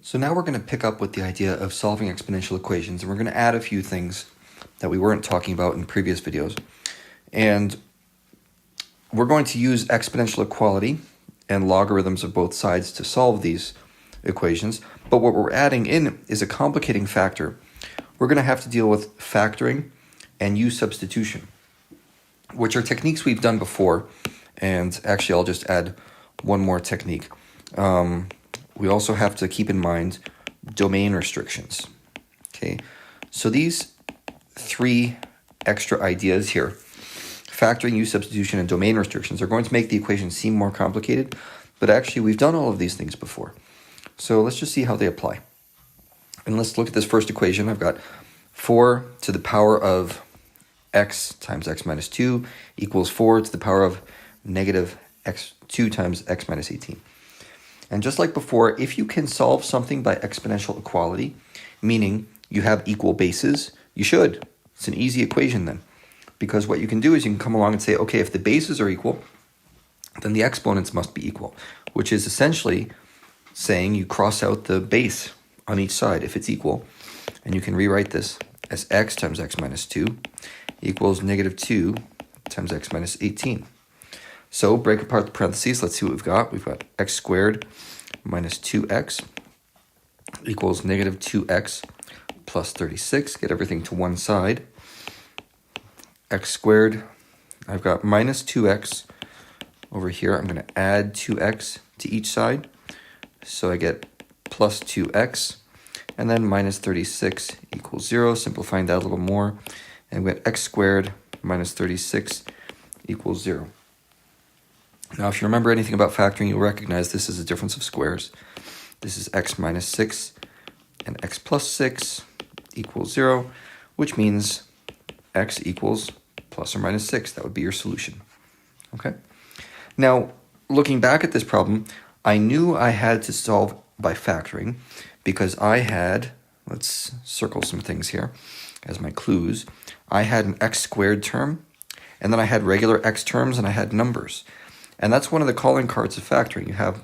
So now we're going to pick up with the idea of solving exponential equations, and we're going to add a few things that we weren't talking about in previous videos. And we're going to use exponential equality and logarithms of both sides to solve these equations. But what we're adding in is a complicating factor. We're going to have to deal with factoring and u substitution, which are techniques we've done before. And actually, I'll just add one more technique. We also have to keep in mind domain restrictions. Okay, so these three extra ideas here, factoring, u substitution, and domain restrictions, are going to make the equation seem more complicated, but actually we've done all of these things before. So let's just see how they apply. And let's look at this first equation. I've got 4 to the power of x times x minus 2 equals 4 to the power of negative x2 times x minus 18. And just like before, if you can solve something by exponential equality, meaning you have equal bases, you should. It's an easy equation then. Because what you can do is you can come along and say, okay, if the bases are equal, then the exponents must be equal, which is essentially saying you cross out the base on each side if it's equal. And you can rewrite this as x times x minus 2 equals negative 2 times x minus 18. So break apart the parentheses. Let's see what we've got. We've got x squared minus 2x equals negative 2x plus 36. Get everything to one side. X squared, I've got minus 2x over here. I'm going to add 2x to each side. So I get plus 2x. And then minus 36 equals 0. Simplifying that a little more. And we get x squared minus 36 equals 0. Now, if you remember anything about factoring, you'll recognize this is a difference of squares. This is x minus 6 and x plus 6 equals 0, which means x equals plus or minus 6. That would be your solution. Okay? Now, looking back at this problem, I knew I had to solve by factoring because I had, let's circle some things here as my clues. I had an x squared term, and then I had regular x terms, and I had numbers. And that's one of the calling cards of factoring. You have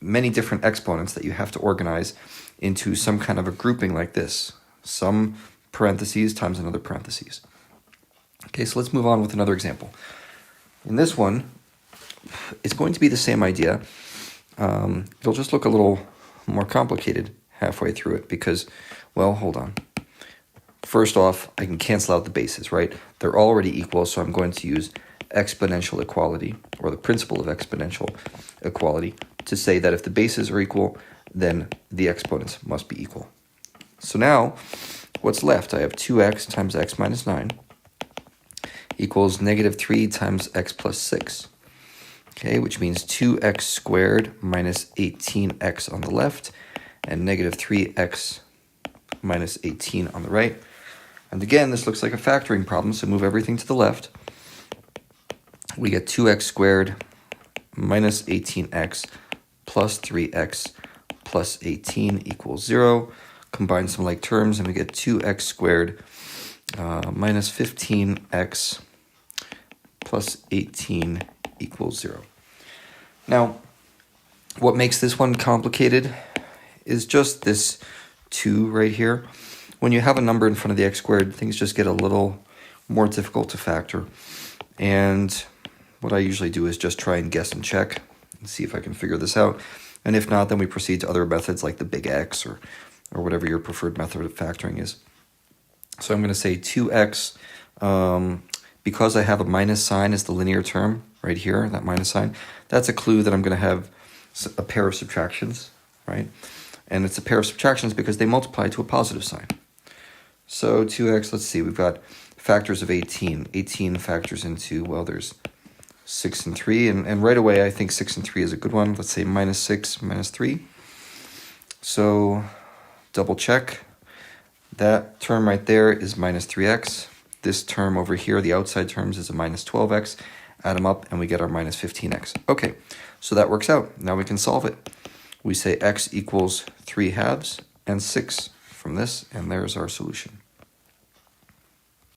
many different exponents that you have to organize into some kind of a grouping like this. Some parentheses times another parentheses. Okay, so let's move on with another example. In this one, it's going to be the same idea. It'll just look a little more complicated halfway through it because, well, hold on. First off, I can cancel out the bases, right? They're already equal, so I'm going to use exponential equality, or the principle of exponential equality, to say that if the bases are equal, then the exponents must be equal. So now, what's left? I have 2x times x minus 9 equals negative 3 times x plus 6. Okay, which means 2x squared minus 18x on the left, and negative 3x minus 18 on the right. And again, this looks like a factoring problem, so move everything to the left. We get 2x squared minus 18x plus 3x plus 18 equals 0. Combine some like terms, and we get 2x squared minus 15x plus 18 equals 0. Now, what makes this one complicated is just this 2 right here. When you have a number in front of the x squared, things just get a little more difficult to factor. And what I usually do is just try and guess and check and see if I can figure this out. And if not, then we proceed to other methods like the big X or whatever your preferred method of factoring is. So I'm going to say 2x, because I have a minus sign as the linear term right here, that minus sign, that's a clue that I'm going to have a pair of subtractions, right? And it's a pair of subtractions because they multiply to a positive sign. So 2x, let's see, we've got factors of 18. 18 factors into, well, there's 6 and 3, and right away I think 6 and 3 is a good one. Let's say minus 6 minus 3. So double check. That term right there is minus 3x. This term over here, the outside terms, is a minus 12x. Add them up and we get our minus 15x. Okay, so that works out. Now we can solve it. We say x equals 3 halves and 6 from this, and there's our solution.